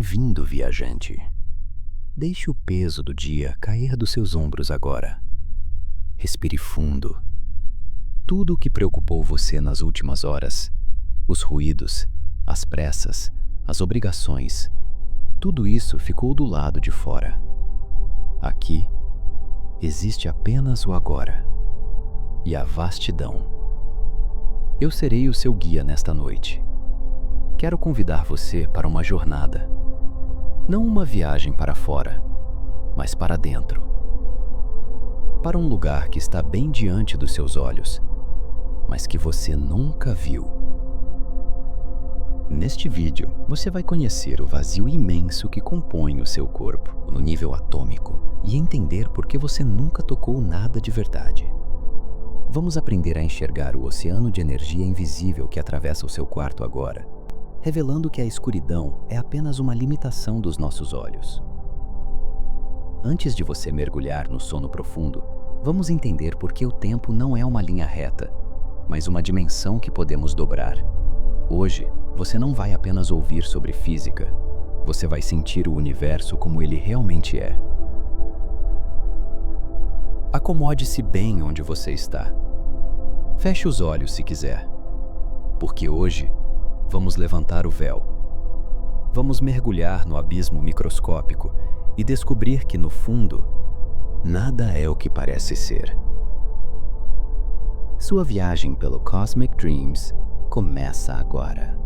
Bem-vindo, viajante. Deixe o peso do dia cair dos seus ombros agora. Respire fundo. Tudo o que preocupou você nas últimas horas, os ruídos, as pressas, as obrigações, tudo isso ficou do lado de fora. Aqui, existe apenas o agora e a vastidão. Eu serei o seu guia nesta noite. Quero convidar você para uma jornada. Não uma viagem para fora, mas para dentro. Para um lugar que está bem diante dos seus olhos, mas que você nunca viu. Neste vídeo, você vai conhecer o vazio imenso que compõe o seu corpo, no nível atômico, e entender por que você nunca tocou nada de verdade. Vamos aprender a enxergar o oceano de energia invisível que atravessa o seu quarto agora, revelando que a escuridão é apenas uma limitação dos nossos olhos. Antes de você mergulhar no sono profundo, vamos entender por que o tempo não é uma linha reta, mas uma dimensão que podemos dobrar. Hoje, você não vai apenas ouvir sobre física, você vai sentir o universo como ele realmente é. Acomode-se bem onde você está. Feche os olhos se quiser, porque hoje vamos levantar o véu. Vamos mergulhar no abismo microscópico e descobrir que, no fundo, nada é o que parece ser. Sua viagem pelo Cosmic Dreams começa agora.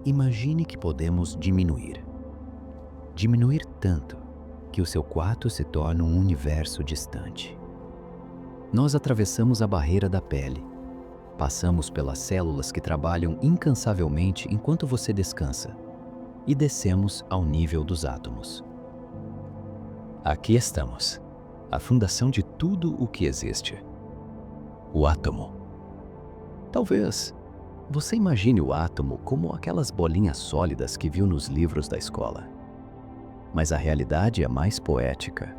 Imagine que podemos diminuir. Diminuir tanto que o seu quarto se torna um universo distante. Nós atravessamos a barreira da pele, passamos pelas células que trabalham incansavelmente enquanto você descansa e descemos ao nível dos átomos. Aqui estamos, a fundação de tudo o que existe. O átomo. Talvez você imagine o átomo como aquelas bolinhas sólidas que viu nos livros da escola. Mas a realidade é mais poética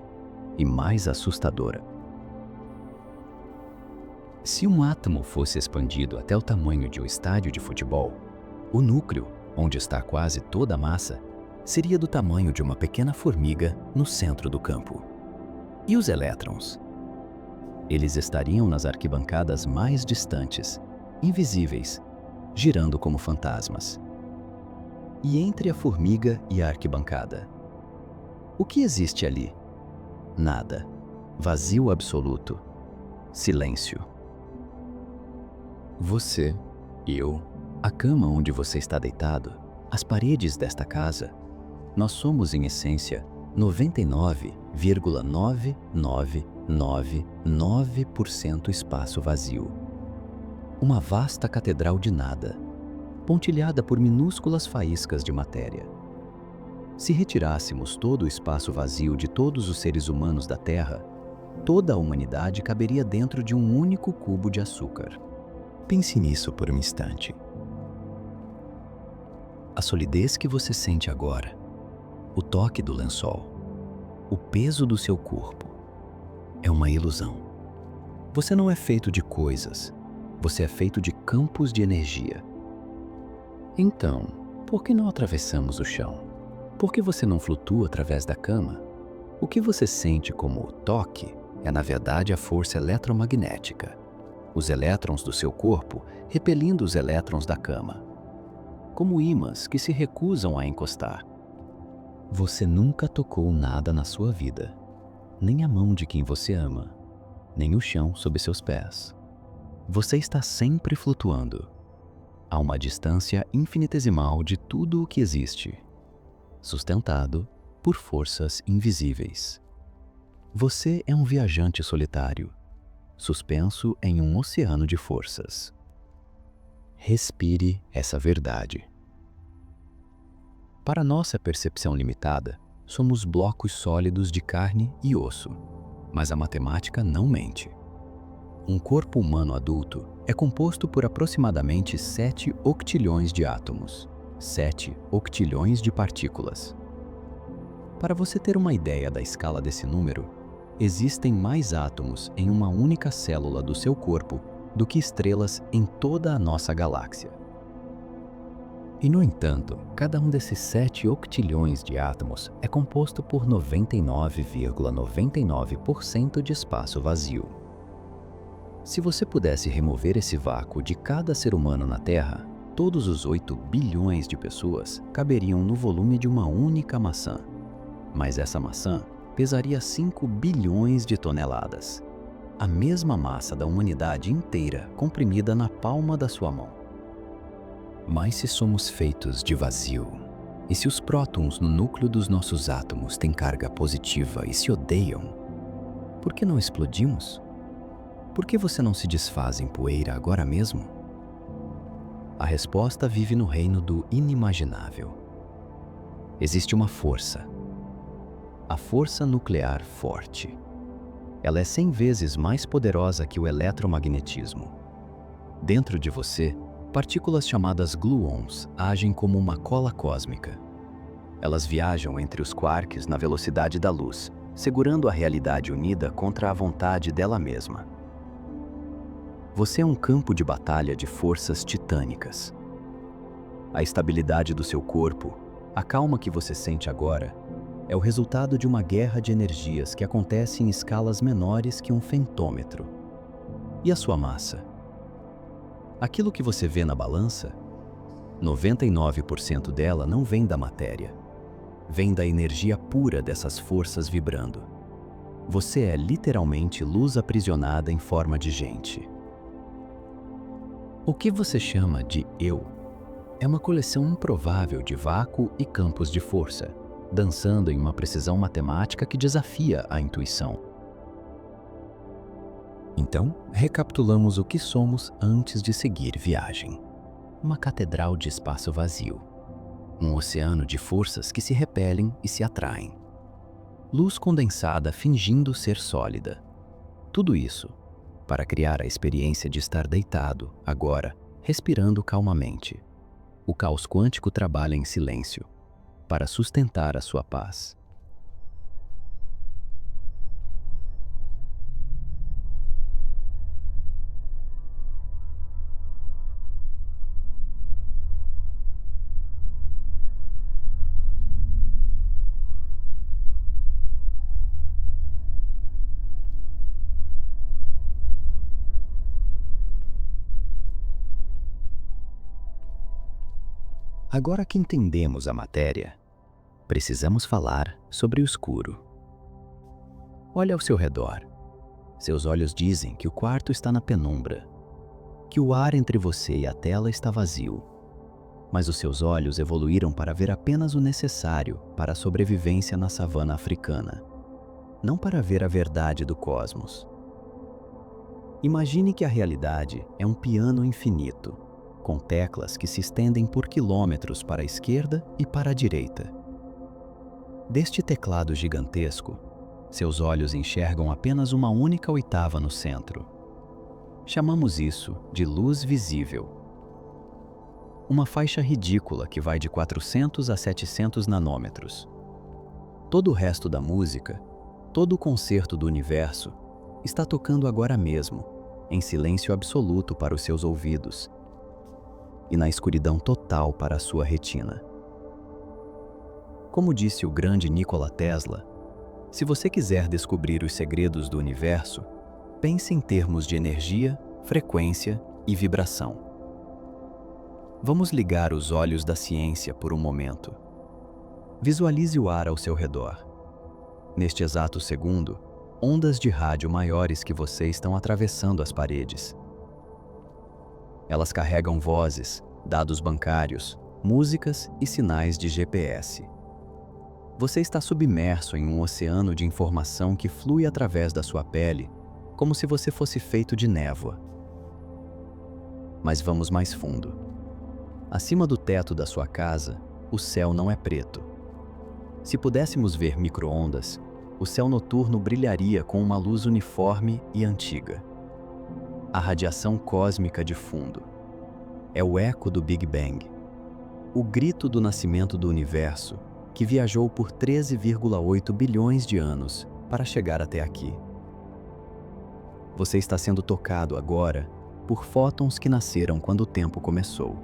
e mais assustadora. Se um átomo fosse expandido até o tamanho de um estádio de futebol, o núcleo, onde está quase toda a massa, seria do tamanho de uma pequena formiga no centro do campo. E os elétrons? Eles estariam nas arquibancadas mais distantes, invisíveis, girando como fantasmas. E entre a formiga e a arquibancada? O que existe ali? Nada. Vazio absoluto. Silêncio. Você, eu, a cama onde você está deitado, as paredes desta casa, nós somos, em essência, 99,9999% espaço vazio. Uma vasta catedral de nada, pontilhada por minúsculas faíscas de matéria. Se retirássemos todo o espaço vazio de todos os seres humanos da Terra, toda a humanidade caberia dentro de um único cubo de açúcar. Pense nisso por um instante. A solidez que você sente agora, o toque do lençol, o peso do seu corpo, é uma ilusão. Você não é feito de coisas. Você é feito de campos de energia. Então, por que não atravessamos o chão? Por que você não flutua através da cama? O que você sente como toque é, na verdade, a força eletromagnética. Os elétrons do seu corpo repelindo os elétrons da cama. Como ímãs que se recusam a encostar. Você nunca tocou nada na sua vida. Nem a mão de quem você ama. Nem o chão sob seus pés. Você está sempre flutuando, a uma distância infinitesimal de tudo o que existe, sustentado por forças invisíveis. Você é um viajante solitário, suspenso em um oceano de forças. Respire essa verdade. Para nossa percepção limitada, somos blocos sólidos de carne e osso, mas a matemática não mente. Um corpo humano adulto é composto por aproximadamente 7 octilhões de átomos, 7 octilhões de partículas. Para você ter uma ideia da escala desse número, existem mais átomos em uma única célula do seu corpo do que estrelas em toda a nossa galáxia. E, no entanto, cada um desses 7 octilhões de átomos é composto por 99,99% de espaço vazio. Se você pudesse remover esse vácuo de cada ser humano na Terra, todos os 8 bilhões de pessoas caberiam no volume de uma única maçã. Mas essa maçã pesaria 5 bilhões de toneladas, a mesma massa da humanidade inteira comprimida na palma da sua mão. Mas se somos feitos de vazio, e se os prótons no núcleo dos nossos átomos têm carga positiva e se odeiam, por que não explodimos? Por que você não se desfaz em poeira agora mesmo? A resposta vive no reino do inimaginável. Existe uma força. A força nuclear forte. Ela é 100 vezes mais poderosa que o eletromagnetismo. Dentro de você, partículas chamadas gluons agem como uma cola cósmica. Elas viajam entre os quarks na velocidade da luz, segurando a realidade unida contra a vontade dela mesma. Você é um campo de batalha de forças titânicas. A estabilidade do seu corpo, a calma que você sente agora, é o resultado de uma guerra de energias que acontece em escalas menores que um fentômetro. E a sua massa? Aquilo que você vê na balança, 99% dela não vem da matéria. Vem da energia pura dessas forças vibrando. Você é literalmente luz aprisionada em forma de gente. O que você chama de eu é uma coleção improvável de vácuo e campos de força, dançando em uma precisão matemática que desafia a intuição. Então, recapitulamos o que somos antes de seguir viagem. Uma catedral de espaço vazio. Um oceano de forças que se repelem e se atraem. Luz condensada fingindo ser sólida. Tudo isso para criar a experiência de estar deitado, agora, respirando calmamente. O caos quântico trabalha em silêncio para sustentar a sua paz. Agora que entendemos a matéria, precisamos falar sobre o escuro. Olhe ao seu redor. Seus olhos dizem que o quarto está na penumbra, que o ar entre você e a tela está vazio. Mas os seus olhos evoluíram para ver apenas o necessário para a sobrevivência na savana africana, não para ver a verdade do cosmos. Imagine que a realidade é um piano infinito, com teclas que se estendem por quilômetros para a esquerda e para a direita. Deste teclado gigantesco, seus olhos enxergam apenas uma única oitava no centro. Chamamos isso de luz visível. Uma faixa ridícula que vai de 400 a 700 nanômetros. Todo o resto da música, todo o concerto do universo, está tocando agora mesmo, em silêncio absoluto para os seus ouvidos e na escuridão total para a sua retina. Como disse o grande Nikola Tesla, se você quiser descobrir os segredos do universo, pense em termos de energia, frequência e vibração. Vamos ligar os olhos da ciência por um momento. Visualize o ar ao seu redor. Neste exato segundo, ondas de rádio maiores que você estão atravessando as paredes. Elas carregam vozes, dados bancários, músicas e sinais de GPS. Você está submerso em um oceano de informação que flui através da sua pele, como se você fosse feito de névoa. Mas vamos mais fundo. Acima do teto da sua casa, o céu não é preto. Se pudéssemos ver micro-ondas, o céu noturno brilharia com uma luz uniforme e antiga. A radiação cósmica de fundo é o eco do Big Bang, o grito do nascimento do universo que viajou por 13,8 bilhões de anos para chegar até aqui. Você está sendo tocado agora por fótons que nasceram quando o tempo começou.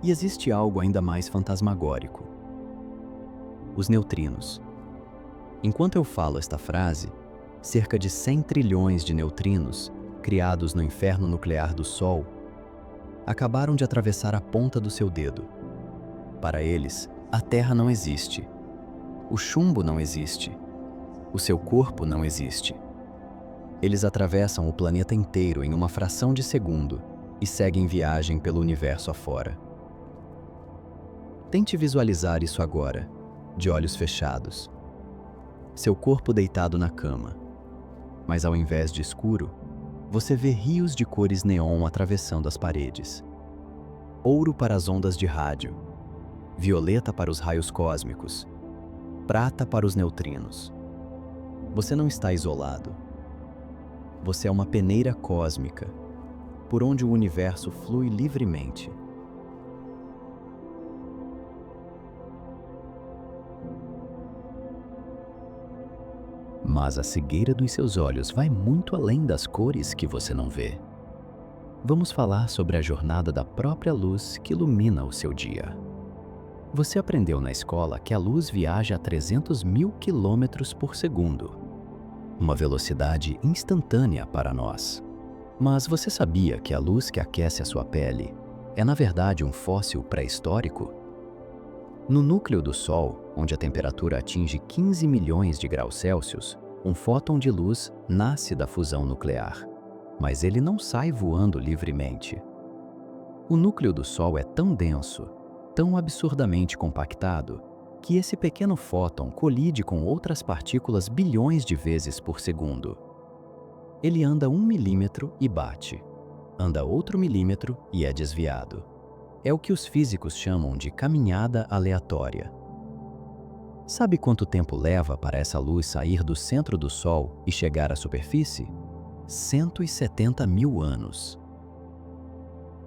E existe algo ainda mais fantasmagórico: os neutrinos. Enquanto eu falo esta frase, cerca de 100 trilhões de neutrinos, criados no inferno nuclear do Sol, acabaram de atravessar a ponta do seu dedo. Para eles, a Terra não existe. O chumbo não existe. O seu corpo não existe. Eles atravessam o planeta inteiro em uma fração de segundo e seguem viagem pelo universo afora. Tente visualizar isso agora, de olhos fechados. Seu corpo deitado na cama. Mas ao invés de escuro, você vê rios de cores neon atravessando as paredes. Ouro para as ondas de rádio, violeta para os raios cósmicos, prata para os neutrinos. Você não está isolado. Você é uma peneira cósmica, por onde o universo flui livremente. Mas a cegueira dos seus olhos vai muito além das cores que você não vê. Vamos falar sobre a jornada da própria luz que ilumina o seu dia. Você aprendeu na escola que a luz viaja a 300 mil quilômetros por segundo, uma velocidade instantânea para nós. Mas você sabia que a luz que aquece a sua pele é, na verdade, um fóssil pré-histórico? No núcleo do Sol, onde a temperatura atinge 15 milhões de graus Celsius, um fóton de luz nasce da fusão nuclear, mas ele não sai voando livremente. O núcleo do Sol é tão denso, tão absurdamente compactado, que esse pequeno fóton colide com outras partículas bilhões de vezes por segundo. Ele anda 1 milímetro e bate, anda outro milímetro e é desviado. É o que os físicos chamam de caminhada aleatória. Sabe quanto tempo leva para essa luz sair do centro do Sol e chegar à superfície? 170 mil anos.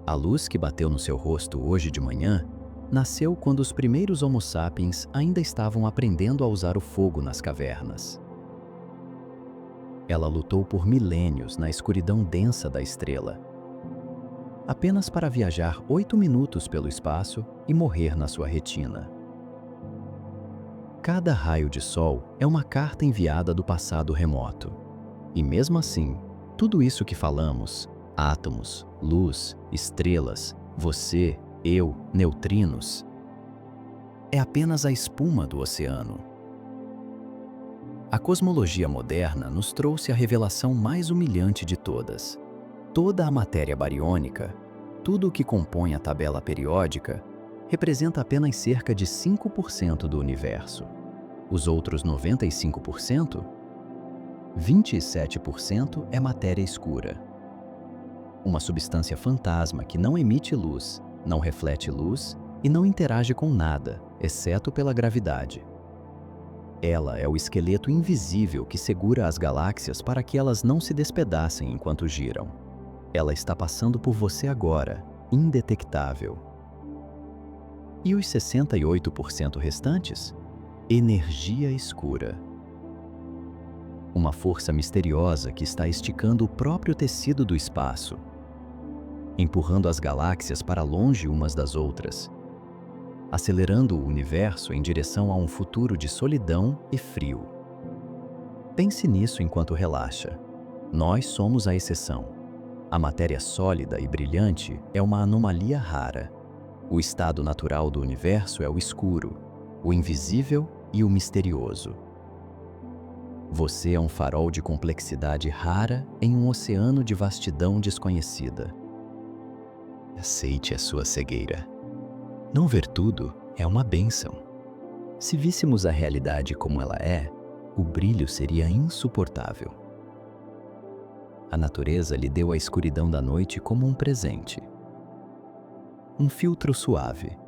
A luz que bateu no seu rosto hoje de manhã nasceu quando os primeiros Homo sapiens ainda estavam aprendendo a usar o fogo nas cavernas. Ela lutou por milênios na escuridão densa da estrela, apenas para viajar 8 minutos pelo espaço e morrer na sua retina. Cada raio de sol é uma carta enviada do passado remoto. E mesmo assim, tudo isso que falamos, átomos, luz, estrelas, você, eu, neutrinos, é apenas a espuma do oceano. A cosmologia moderna nos trouxe a revelação mais humilhante de todas. Toda a matéria bariônica, tudo o que compõe a tabela periódica, representa apenas cerca de 5% do universo. Os outros 95%? 27% é matéria escura. Uma substância fantasma que não emite luz, não reflete luz e não interage com nada, exceto pela gravidade. Ela é o esqueleto invisível que segura as galáxias para que elas não se despedacem enquanto giram. Ela está passando por você agora, indetectável. E os 68% restantes? Energia escura. Uma força misteriosa que está esticando o próprio tecido do espaço, empurrando as galáxias para longe umas das outras, acelerando o universo em direção a um futuro de solidão e frio. Pense nisso enquanto relaxa. Nós somos a exceção. A matéria sólida e brilhante é uma anomalia rara. O estado natural do universo é o escuro, o invisível e o misterioso. Você é um farol de complexidade rara em um oceano de vastidão desconhecida. Aceite a sua cegueira. Não ver tudo é uma bênção. Se víssemos a realidade como ela é, o brilho seria insuportável. A natureza lhe deu a escuridão da noite como um presente. Um filtro suave,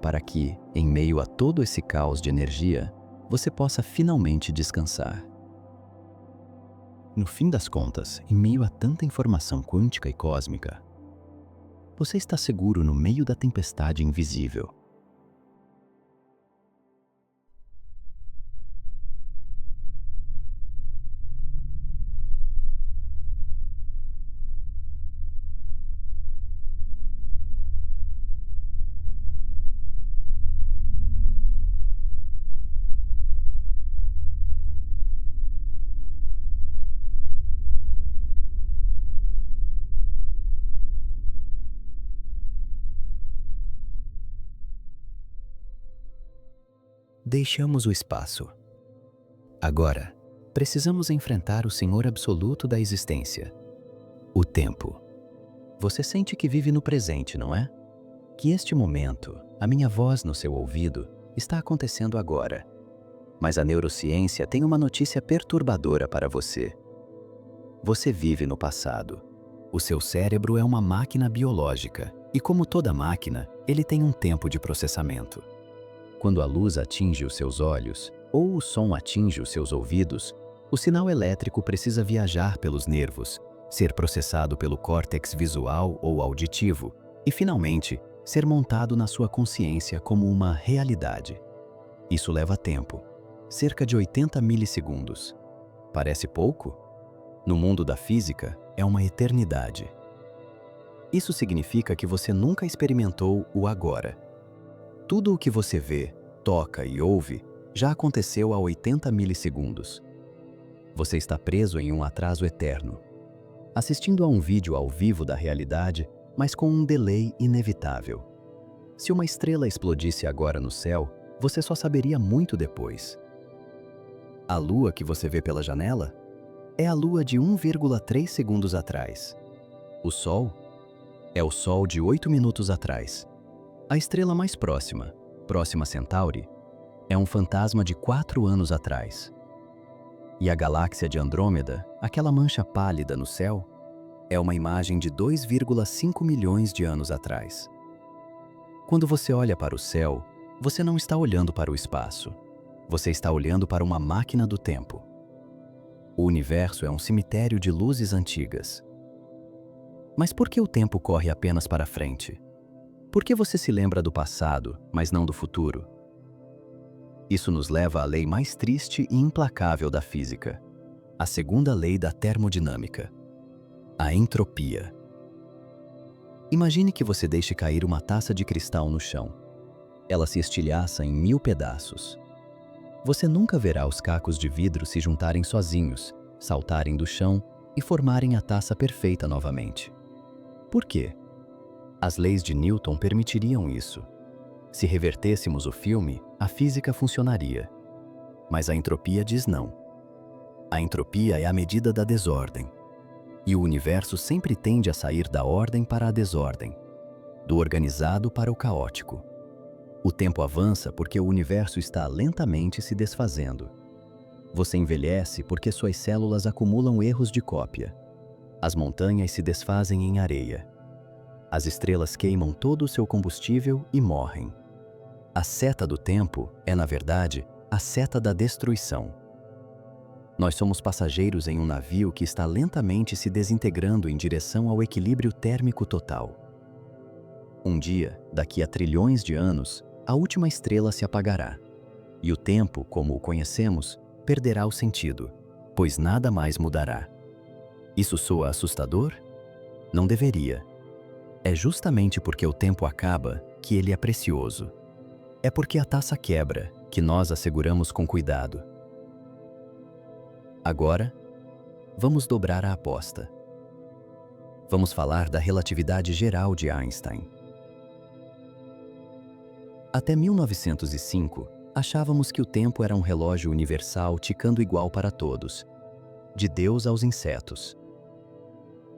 para que, em meio a todo esse caos de energia, você possa finalmente descansar. No fim das contas, em meio a tanta informação quântica e cósmica, você está seguro no meio da tempestade invisível. Deixamos o espaço. Agora, precisamos enfrentar o Senhor absoluto da existência, o tempo. Você sente que vive no presente, não é? Que este momento, a minha voz no seu ouvido, está acontecendo agora. Mas a neurociência tem uma notícia perturbadora para você. Você vive no passado. O seu cérebro é uma máquina biológica e, como toda máquina, ele tem um tempo de processamento. Quando a luz atinge os seus olhos ou o som atinge os seus ouvidos, o sinal elétrico precisa viajar pelos nervos, ser processado pelo córtex visual ou auditivo e, finalmente, ser montado na sua consciência como uma realidade. Isso leva tempo, cerca de 80 milissegundos. Parece pouco? No mundo da física, é uma eternidade. Isso significa que você nunca experimentou o agora. Tudo o que você vê, toca e ouve já aconteceu há 80 milissegundos. Você está preso em um atraso eterno, assistindo a um vídeo ao vivo da realidade, mas com um delay inevitável. Se uma estrela explodisse agora no céu, você só saberia muito depois. A lua que você vê pela janela é a lua de 1,3 segundos atrás. O Sol é o Sol de 8 minutos atrás. A estrela mais próxima, Próxima Centauri, é um fantasma de 4 anos atrás. E a galáxia de Andrômeda, aquela mancha pálida no céu, é uma imagem de 2,5 milhões de anos atrás. Quando você olha para o céu, você não está olhando para o espaço. Você está olhando para uma máquina do tempo. O universo é um cemitério de luzes antigas. Mas por que o tempo corre apenas para frente? Por que você se lembra do passado, mas não do futuro? Isso nos leva à lei mais triste e implacável da física, a segunda lei da termodinâmica, a entropia. Imagine que você deixe cair uma taça de cristal no chão. Ela se estilhaça em 1000 pedaços. Você nunca verá os cacos de vidro se juntarem sozinhos, saltarem do chão e formarem a taça perfeita novamente. Por quê? As leis de Newton permitiriam isso. Se revertêssemos o filme, a física funcionaria. Mas a entropia diz não. A entropia é a medida da desordem. E o universo sempre tende a sair da ordem para a desordem, do organizado para o caótico. O tempo avança porque o universo está lentamente se desfazendo. Você envelhece porque suas células acumulam erros de cópia. As montanhas se desfazem em areia. As estrelas queimam todo o seu combustível e morrem. A seta do tempo é, na verdade, a seta da destruição. Nós somos passageiros em um navio que está lentamente se desintegrando em direção ao equilíbrio térmico total. Um dia, daqui a trilhões de anos, a última estrela se apagará. E o tempo, como o conhecemos, perderá o sentido, pois nada mais mudará. Isso soa assustador? Não deveria. É justamente porque o tempo acaba que ele é precioso. É porque a taça quebra que nós a seguramos com cuidado. Agora, vamos dobrar a aposta. Vamos falar da relatividade geral de Einstein. Até 1905, achávamos que o tempo era um relógio universal ticando igual para todos, de Deus aos insetos.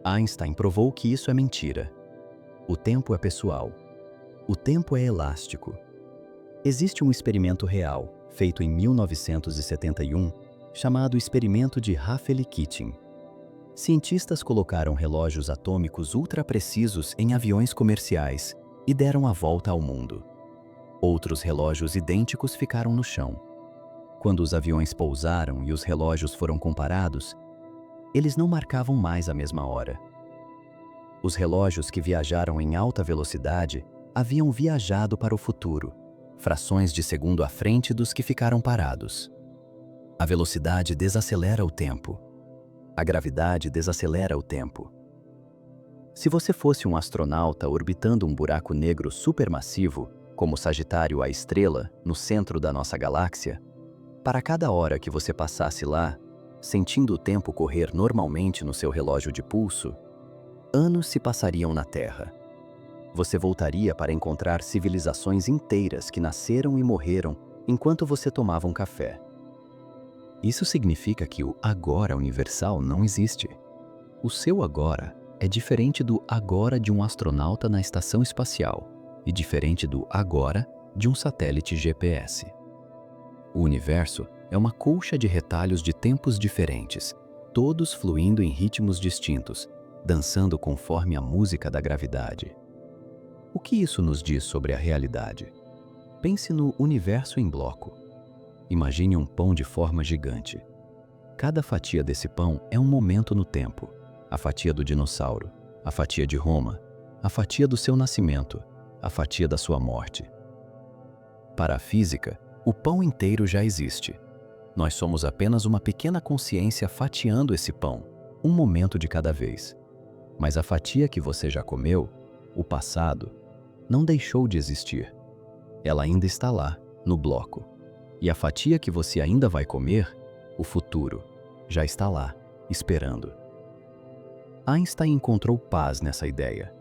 Einstein provou que isso é mentira. O tempo é pessoal. O tempo é elástico. Existe um experimento real, feito em 1971, chamado Experimento de Raffelli-Kitting. Cientistas colocaram relógios atômicos ultra-precisos em aviões comerciais e deram a volta ao mundo. Outros relógios idênticos ficaram no chão. Quando os aviões pousaram e os relógios foram comparados, eles não marcavam mais a mesma hora. Os relógios que viajaram em alta velocidade haviam viajado para o futuro, frações de segundo à frente dos que ficaram parados. A velocidade desacelera o tempo. A gravidade desacelera o tempo. Se você fosse um astronauta orbitando um buraco negro supermassivo, como Sagitário, a estrela, no centro da nossa galáxia, para cada hora que você passasse lá, sentindo o tempo correr normalmente no seu relógio de pulso, anos se passariam na Terra. Você voltaria para encontrar civilizações inteiras que nasceram e morreram enquanto você tomava um café. Isso significa que o agora universal não existe. O seu agora é diferente do agora de um astronauta na estação espacial e diferente do agora de um satélite GPS. O universo é uma colcha de retalhos de tempos diferentes, todos fluindo em ritmos distintos, dançando conforme a música da gravidade. O que isso nos diz sobre a realidade? Pense no universo em bloco. Imagine um pão de forma gigante. Cada fatia desse pão é um momento no tempo. A fatia do dinossauro, a fatia de Roma, a fatia do seu nascimento, a fatia da sua morte. Para a física, o pão inteiro já existe. Nós somos apenas uma pequena consciência fatiando esse pão, um momento de cada vez. Mas a fatia que você já comeu, o passado, não deixou de existir. Ela ainda está lá, no bloco. E a fatia que você ainda vai comer, o futuro, já está lá, esperando. Einstein encontrou paz nessa ideia.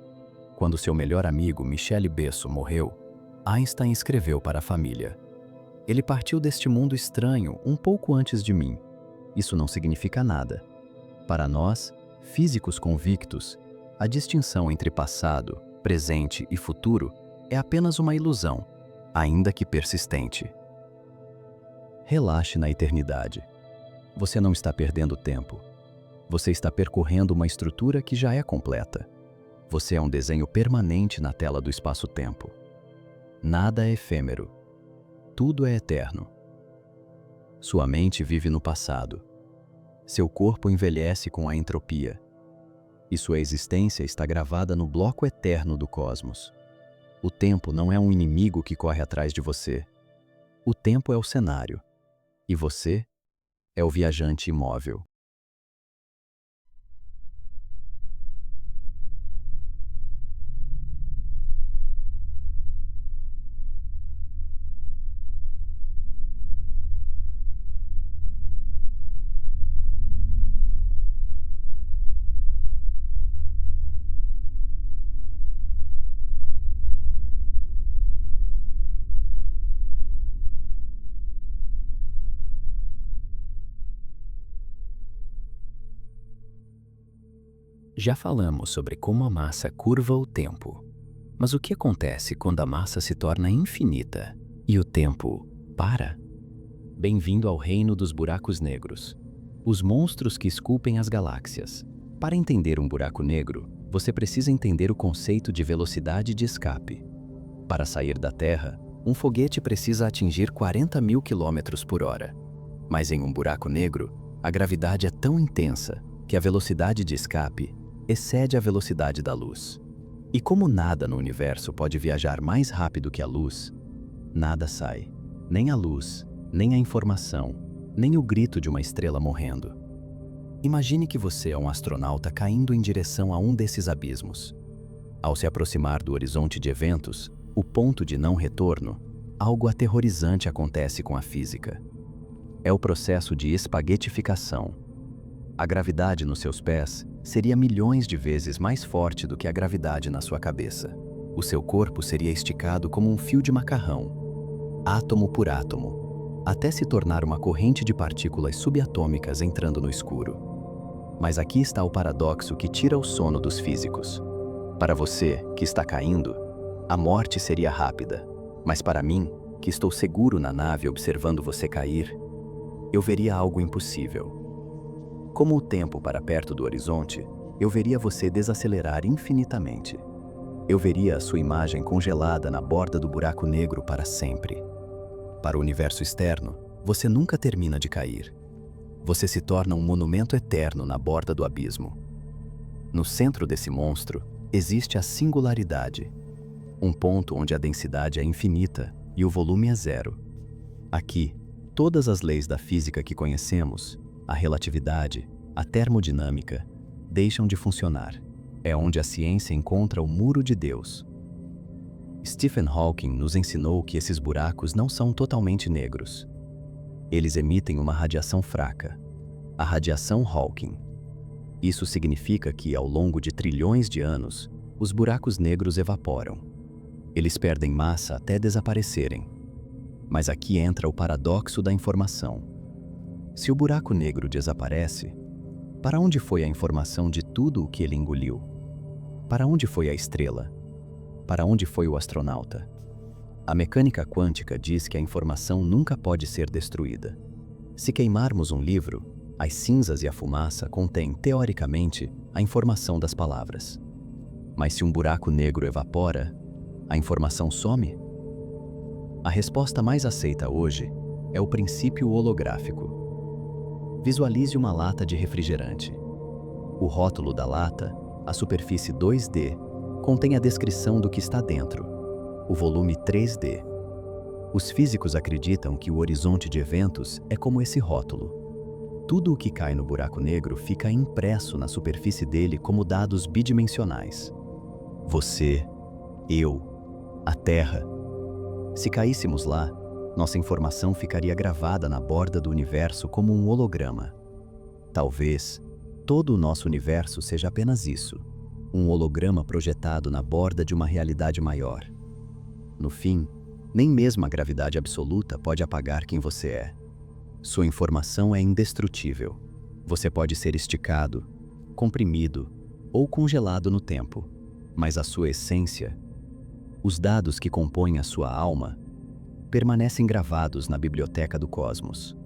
Quando seu melhor amigo, Michele Besso, morreu, Einstein escreveu para a família: "Ele partiu deste mundo estranho um pouco antes de mim. Isso não significa nada. Para nós, físicos convictos, a distinção entre passado, presente e futuro é apenas uma ilusão, ainda que persistente." Relaxe na eternidade. Você não está perdendo tempo. Você está percorrendo uma estrutura que já é completa. Você é um desenho permanente na tela do espaço-tempo. Nada é efêmero. Tudo é eterno. Sua mente vive no passado. Seu corpo envelhece com a entropia. E sua existência está gravada no bloco eterno do cosmos. O tempo não é um inimigo que corre atrás de você. O tempo é o cenário. E você é o viajante imóvel. Já falamos sobre como a massa curva o tempo. Mas o que acontece quando a massa se torna infinita e o tempo para? Bem-vindo ao reino dos buracos negros, os monstros que esculpem as galáxias. Para entender um buraco negro, você precisa entender o conceito de velocidade de escape. Para sair da Terra, um foguete precisa atingir 40.000 km/h. Mas em um buraco negro, a gravidade é tão intensa que a velocidade de escape excede a velocidade da luz. E como nada no universo pode viajar mais rápido que a luz, nada sai, nem a luz, nem a informação, nem o grito de uma estrela morrendo. Imagine que você é um astronauta caindo em direção a um desses abismos. Ao se aproximar do horizonte de eventos, o ponto de não retorno, algo aterrorizante acontece com a física. É o processo de espaguetificação. A gravidade nos seus pés seria milhões de vezes mais forte do que a gravidade na sua cabeça. O seu corpo seria esticado como um fio de macarrão, átomo por átomo, até se tornar uma corrente de partículas subatômicas entrando no escuro. Mas aqui está o paradoxo que tira o sono dos físicos. Para você, que está caindo, a morte seria rápida. Mas para mim, que estou seguro na nave observando você cair, eu veria algo impossível. Como o tempo para perto do horizonte, eu veria você desacelerar infinitamente. eu veria a sua imagem congelada na borda do buraco negro para sempre. Para o universo externo, você nunca termina de cair. Você se torna um monumento eterno na borda do abismo. No centro desse monstro, existe a singularidade, um ponto onde a densidade é infinita e o volume é zero. Aqui, todas as leis da física que conhecemos, a relatividade, a termodinâmica, deixam de funcionar. É onde a ciência encontra o muro de Deus. Stephen Hawking nos ensinou que esses buracos não são totalmente negros. Eles emitem uma radiação fraca, a radiação Hawking. Isso significa que, ao longo de trilhões de anos, os buracos negros evaporam. Eles perdem massa até desaparecerem. Mas aqui entra o paradoxo da informação. Se o buraco negro desaparece, para onde foi a informação de tudo o que ele engoliu? Para onde foi a estrela? Para onde foi o astronauta? A mecânica quântica diz que a informação nunca pode ser destruída. Se queimarmos um livro, as cinzas e a fumaça contêm, teoricamente, a informação das palavras. Mas se um buraco negro evapora, a informação some? A resposta mais aceita hoje é o princípio holográfico. Visualize uma lata de refrigerante. O rótulo da lata, a superfície 2D, contém a descrição do que está dentro, o volume 3D. Os físicos acreditam que o horizonte de eventos é como esse rótulo. Tudo o que cai no buraco negro fica impresso na superfície dele como dados bidimensionais. Você, eu, a Terra. Se caíssemos lá, nossa informação ficaria gravada na borda do universo como um holograma. Talvez todo o nosso universo seja apenas isso, um holograma projetado na borda de uma realidade maior. No fim, nem mesmo a gravidade absoluta pode apagar quem você é. Sua informação é indestrutível. Você pode ser esticado, comprimido ou congelado no tempo, mas a sua essência, os dados que compõem a sua alma, permanecem gravados na biblioteca do cosmos.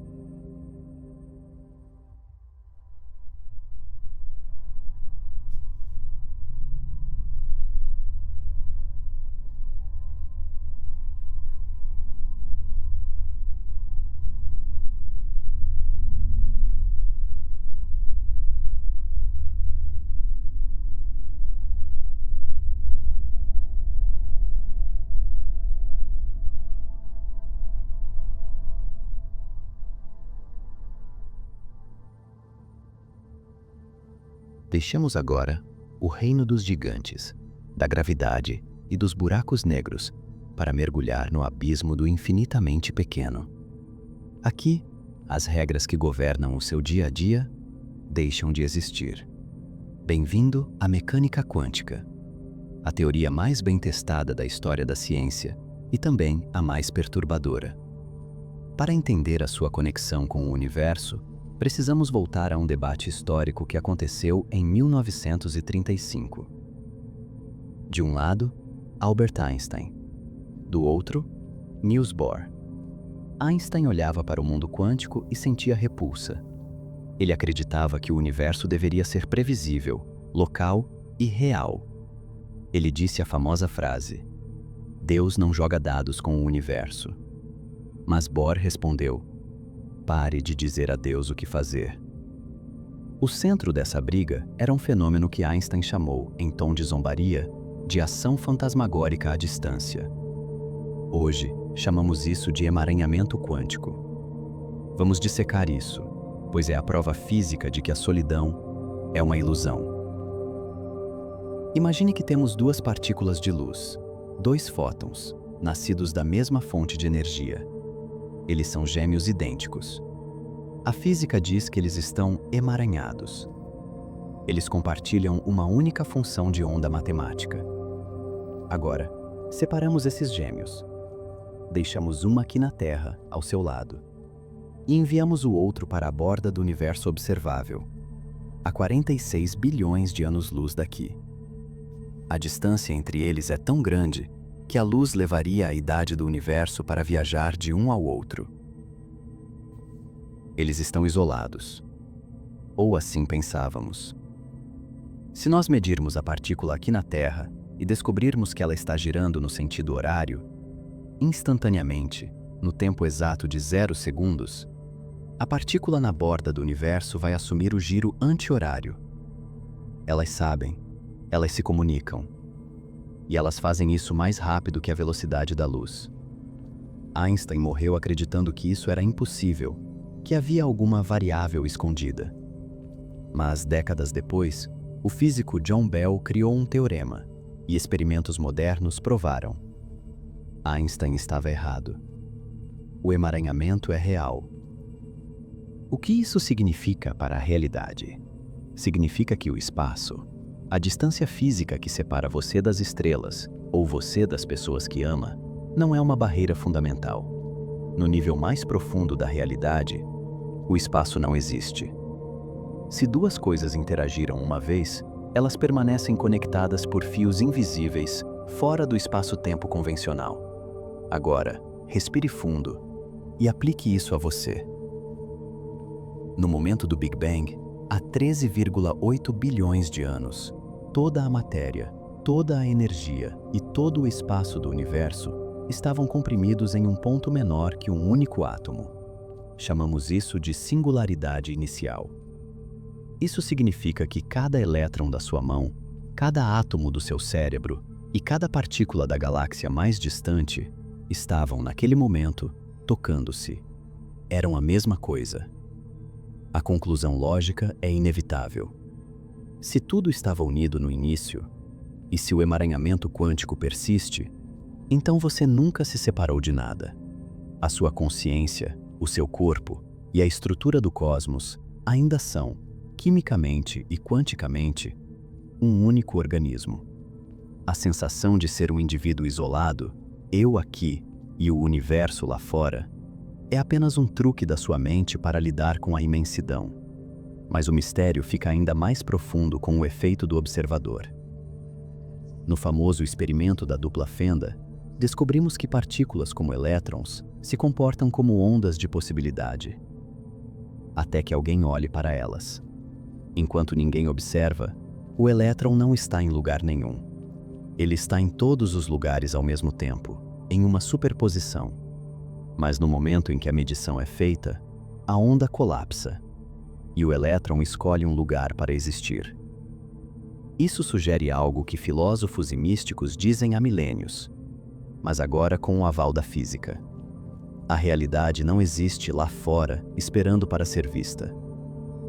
Deixemos agora o reino dos gigantes, da gravidade e dos buracos negros para mergulhar no abismo do infinitamente pequeno. Aqui, as regras que governam o seu dia a dia deixam de existir. Bem-vindo à mecânica quântica, a teoria mais bem testada da história da ciência e também a mais perturbadora. Para entender a sua conexão com o universo, precisamos voltar a um debate histórico que aconteceu em 1935. De um lado, Albert Einstein. Do outro, Niels Bohr. Einstein olhava para o mundo quântico e sentia repulsa. Ele acreditava que o universo deveria ser previsível, local e real. Ele disse a famosa frase: "Deus não joga dados com o universo." Mas Bohr respondeu: "Pare de dizer a Deus o que fazer." O centro dessa briga era um fenômeno que Einstein chamou, em tom de zombaria, de ação fantasmagórica à distância. Hoje, chamamos isso de emaranhamento quântico. Vamos dissecar isso, pois é a prova física de que a solidão é uma ilusão. Imagine que temos duas partículas de luz, dois fótons, nascidos da mesma fonte de energia. Eles são gêmeos idênticos. A física diz que eles estão emaranhados. Eles compartilham uma única função de onda matemática. Agora, separamos esses gêmeos. Deixamos uma aqui na Terra, ao seu lado, e enviamos o outro para a borda do universo observável, a 46 bilhões de anos-luz daqui. A distância entre eles é tão grande que a luz levaria a idade do universo para viajar de um ao outro. Eles estão isolados. Ou assim pensávamos. Se nós medirmos a partícula aqui na Terra, e descobrirmos que ela está girando no sentido horário, instantaneamente, no tempo exato de 0 segundos, a partícula na borda do universo vai assumir o giro anti-horário. Elas sabem, elas se comunicam, e elas fazem isso mais rápido que a velocidade da luz. Einstein morreu acreditando que isso era impossível, que havia alguma variável escondida. Mas, décadas depois, o físico John Bell criou um teorema, e experimentos modernos provaram. Einstein estava errado. O emaranhamento é real. O que isso significa para a realidade? Significa que o espaço, a distância física que separa você das estrelas, ou você das pessoas que ama, não é uma barreira fundamental. No nível mais profundo da realidade, o espaço não existe. Se duas coisas interagiram uma vez, elas permanecem conectadas por fios invisíveis, fora do espaço-tempo convencional. Agora, respire fundo e aplique isso a você. No momento do Big Bang, há 13,8 bilhões de anos, toda a matéria, toda a energia e todo o espaço do universo estavam comprimidos em um ponto menor que um único átomo. Chamamos isso de singularidade inicial. Isso significa que cada elétron da sua mão, cada átomo do seu cérebro e cada partícula da galáxia mais distante estavam, naquele momento, tocando-se. Eram a mesma coisa. A conclusão lógica é inevitável. Se tudo estava unido no início, e se o emaranhamento quântico persiste, então você nunca se separou de nada. A sua consciência, o seu corpo e a estrutura do cosmos ainda são, quimicamente e quanticamente, um único organismo. A sensação de ser um indivíduo isolado, eu aqui e o universo lá fora, é apenas um truque da sua mente para lidar com a imensidão. Mas o mistério fica ainda mais profundo com o efeito do observador. No famoso experimento da dupla fenda, descobrimos que partículas como elétrons se comportam como ondas de possibilidade, até que alguém olhe para elas. Enquanto ninguém observa, o elétron não está em lugar nenhum. Ele está em todos os lugares ao mesmo tempo, em uma superposição. Mas no momento em que a medição é feita, a onda colapsa, e o elétron escolhe um lugar para existir. Isso sugere algo que filósofos e místicos dizem há milênios, mas agora com o aval da física. A realidade não existe lá fora, esperando para ser vista.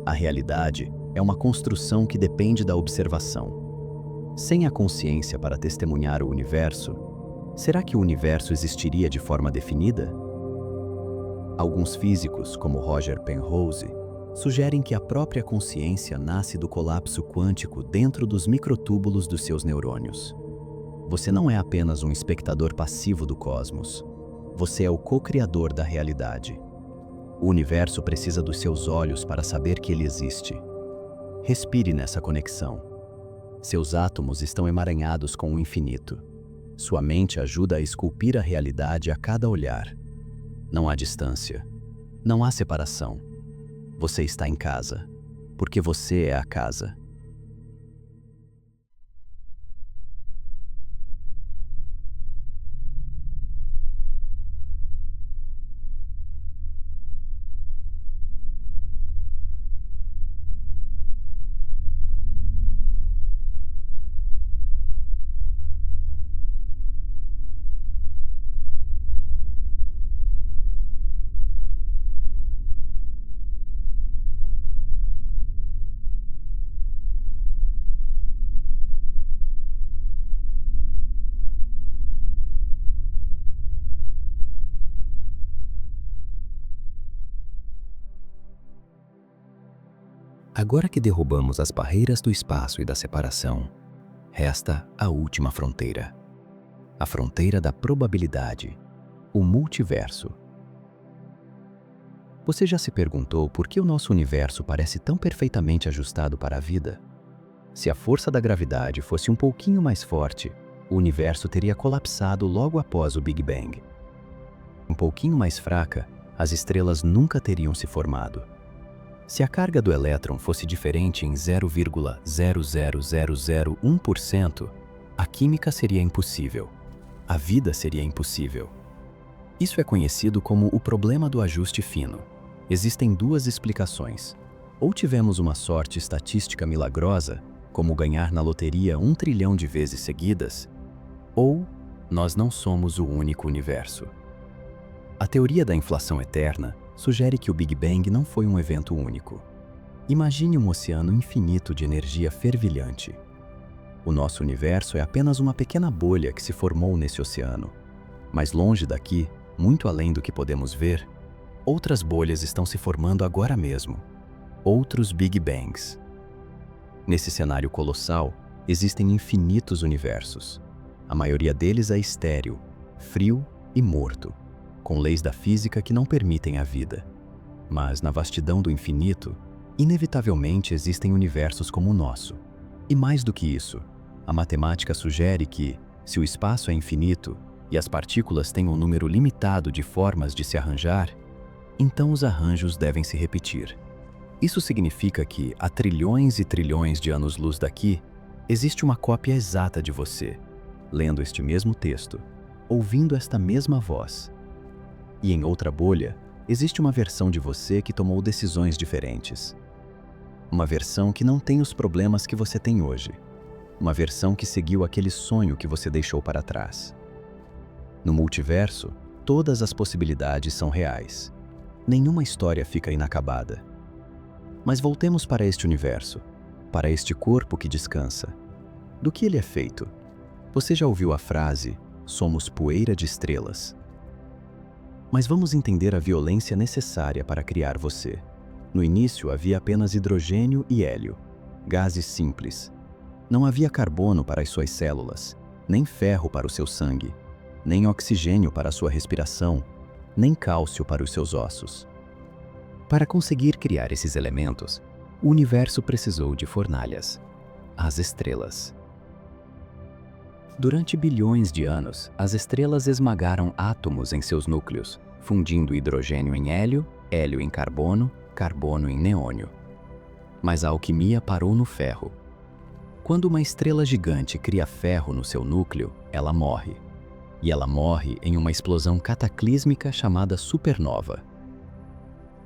A realidade é uma construção que depende da observação. Sem a consciência para testemunhar o universo, será que o universo existiria de forma definida? Alguns físicos, como Roger Penrose, sugerem que a própria consciência nasce do colapso quântico dentro dos microtúbulos dos seus neurônios. Você não é apenas um espectador passivo do cosmos. Você é o co-criador da realidade. O universo precisa dos seus olhos para saber que ele existe. Respire nessa conexão. Seus átomos estão emaranhados com o infinito. Sua mente ajuda a esculpir a realidade a cada olhar. Não há distância. Não há separação. Você está em casa, porque você é a casa. Agora que derrubamos as barreiras do espaço e da separação, resta a última fronteira. A fronteira da probabilidade, o multiverso. Você já se perguntou por que o nosso universo parece tão perfeitamente ajustado para a vida? Se a força da gravidade fosse um pouquinho mais forte, o universo teria colapsado logo após o Big Bang. Um pouquinho mais fraca, as estrelas nunca teriam se formado. Se a carga do elétron fosse diferente em 0,00001%, a química seria impossível. A vida seria impossível. Isso é conhecido como o problema do ajuste fino. Existem duas explicações. Ou tivemos uma sorte estatística milagrosa, como ganhar na loteria 1 trilhão de vezes seguidas, ou nós não somos o único universo. A teoria da inflação eterna sugere que o Big Bang não foi um evento único. Imagine um oceano infinito de energia fervilhante. O nosso universo é apenas uma pequena bolha que se formou nesse oceano. Mas longe daqui, muito além do que podemos ver, outras bolhas estão se formando agora mesmo. Outros Big Bangs. Nesse cenário colossal, existem infinitos universos. A maioria deles é estéril, frio e morto, com leis da física que não permitem a vida. Mas na vastidão do infinito, inevitavelmente existem universos como o nosso. E mais do que isso, a matemática sugere que, se o espaço é infinito e as partículas têm um número limitado de formas de se arranjar, então os arranjos devem se repetir. Isso significa que, há trilhões e trilhões de anos-luz daqui, existe uma cópia exata de você, lendo este mesmo texto, ouvindo esta mesma voz. E em outra bolha, existe uma versão de você que tomou decisões diferentes. Uma versão que não tem os problemas que você tem hoje. Uma versão que seguiu aquele sonho que você deixou para trás. No multiverso, todas as possibilidades são reais. Nenhuma história fica inacabada. Mas voltemos para este universo, para este corpo que descansa. Do que ele é feito? Você já ouviu a frase, somos poeira de estrelas? Mas vamos entender a violência necessária para criar você. No início havia apenas hidrogênio e hélio, gases simples. Não havia carbono para as suas células, nem ferro para o seu sangue, nem oxigênio para a sua respiração, nem cálcio para os seus ossos. Para conseguir criar esses elementos, o universo precisou de fornalhas, as estrelas. Durante bilhões de anos, as estrelas esmagaram átomos em seus núcleos, fundindo hidrogênio em hélio, hélio em carbono, carbono em neônio. Mas a alquimia parou no ferro. Quando uma estrela gigante cria ferro no seu núcleo, ela morre. E ela morre em uma explosão cataclísmica chamada supernova.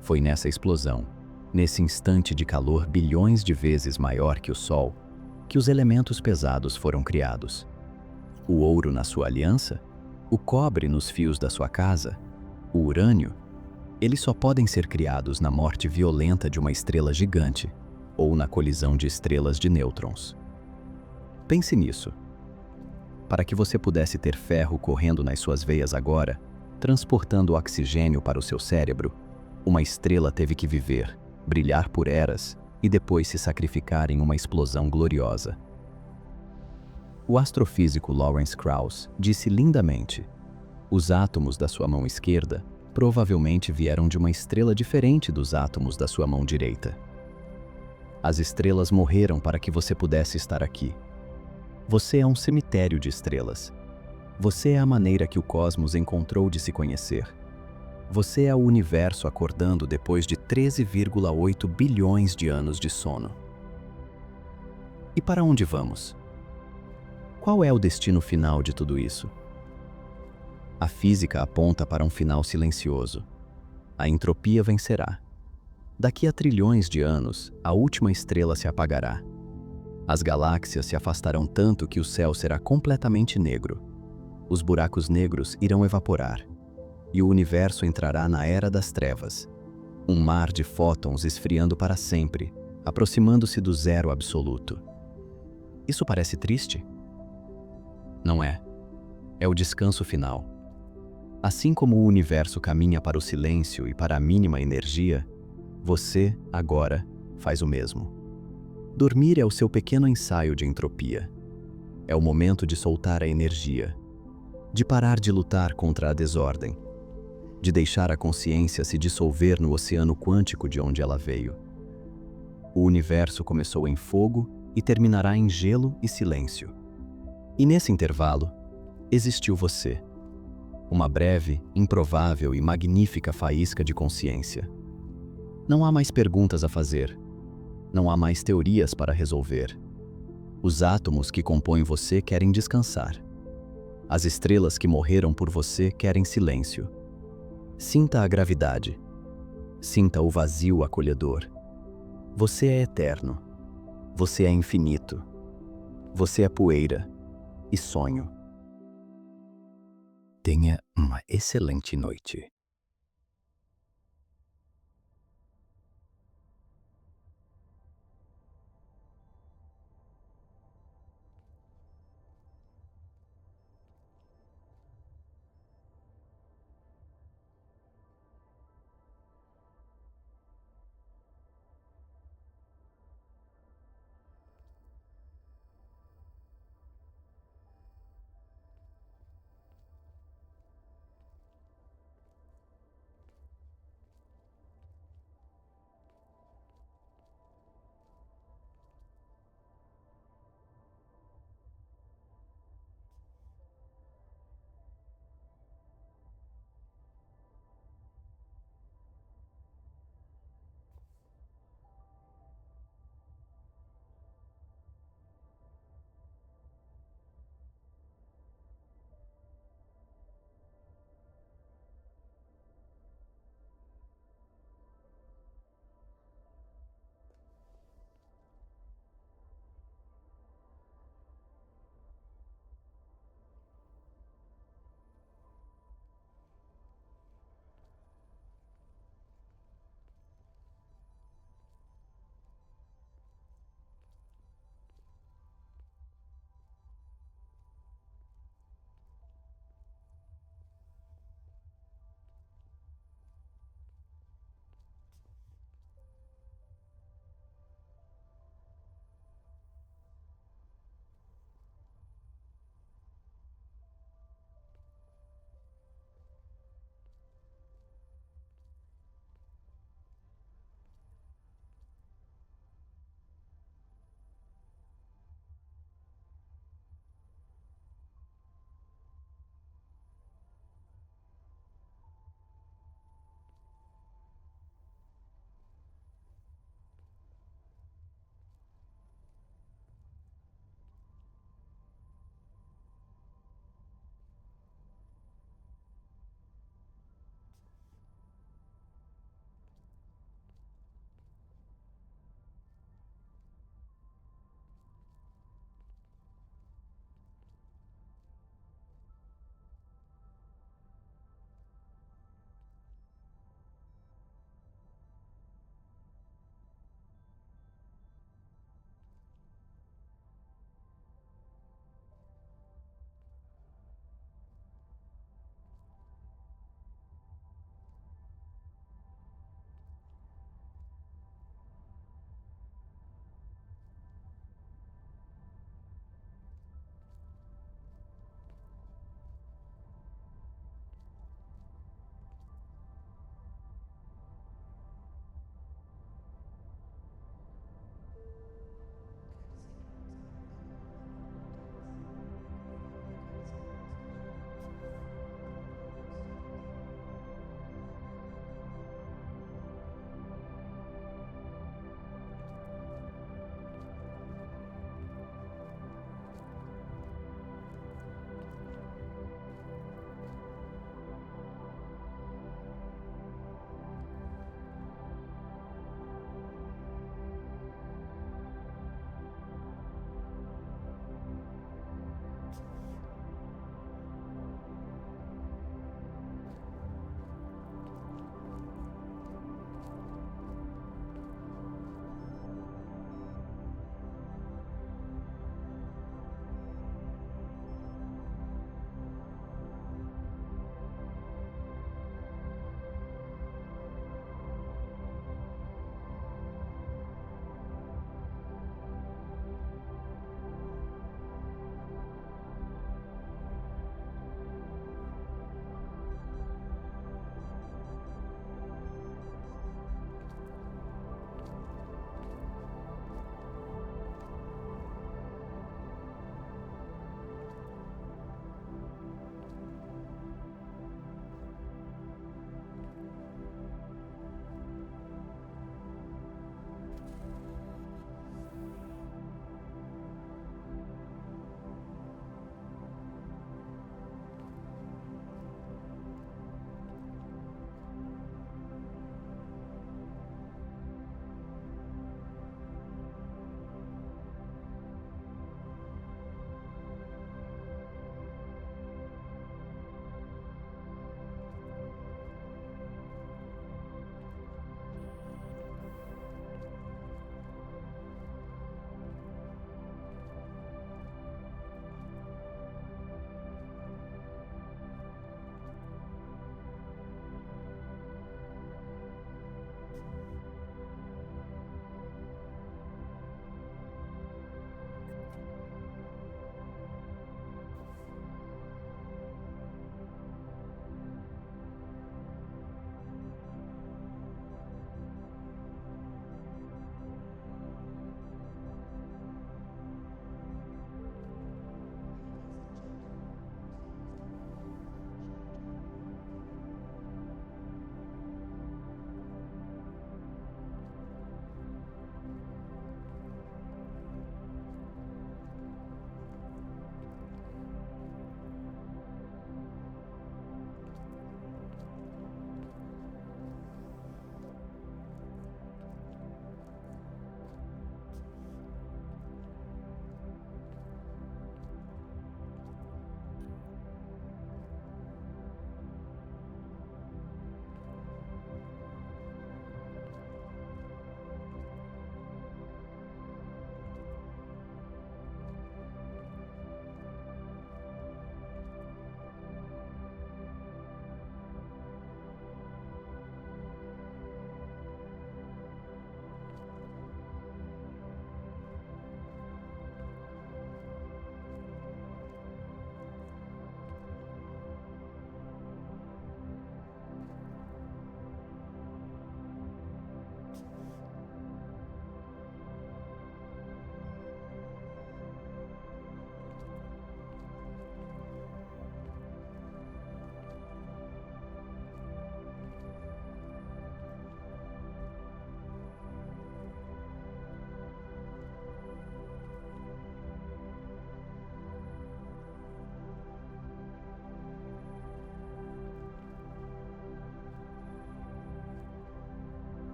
Foi nessa explosão, nesse instante de calor bilhões de vezes maior que o Sol, que os elementos pesados foram criados. O ouro na sua aliança, o cobre nos fios da sua casa, o urânio, eles só podem ser criados na morte violenta de uma estrela gigante ou na colisão de estrelas de nêutrons. Pense nisso. Para que você pudesse ter ferro correndo nas suas veias agora, transportando oxigênio para o seu cérebro, uma estrela teve que viver, brilhar por eras e depois se sacrificar em uma explosão gloriosa. O astrofísico Lawrence Krauss disse lindamente: os átomos da sua mão esquerda provavelmente vieram de uma estrela diferente dos átomos da sua mão direita. As estrelas morreram para que você pudesse estar aqui. Você é um cemitério de estrelas. Você é a maneira que o cosmos encontrou de se conhecer. Você é o universo acordando depois de 13,8 bilhões de anos de sono. E para onde vamos? Qual é o destino final de tudo isso? A física aponta para um final silencioso. A entropia vencerá. Daqui a trilhões de anos, a última estrela se apagará. As galáxias se afastarão tanto que o céu será completamente negro. Os buracos negros irão evaporar. E o universo entrará na era das trevas. Um mar de fótons esfriando para sempre, aproximando-se do zero absoluto. Isso parece triste? Não é. É o descanso final. Assim como o universo caminha para o silêncio e para a mínima energia, você, agora, faz o mesmo. Dormir é o seu pequeno ensaio de entropia. É o momento de soltar a energia, de parar de lutar contra a desordem, de deixar a consciência se dissolver no oceano quântico de onde ela veio. O universo começou em fogo e terminará em gelo e silêncio. E nesse intervalo, existiu você. Uma breve, improvável e magnífica faísca de consciência. Não há mais perguntas a fazer. Não há mais teorias para resolver. Os átomos que compõem você querem descansar. As estrelas que morreram por você querem silêncio. Sinta a gravidade. Sinta o vazio acolhedor. Você é eterno. Você é infinito. Você é poeira e sonho. Tenha uma excelente noite.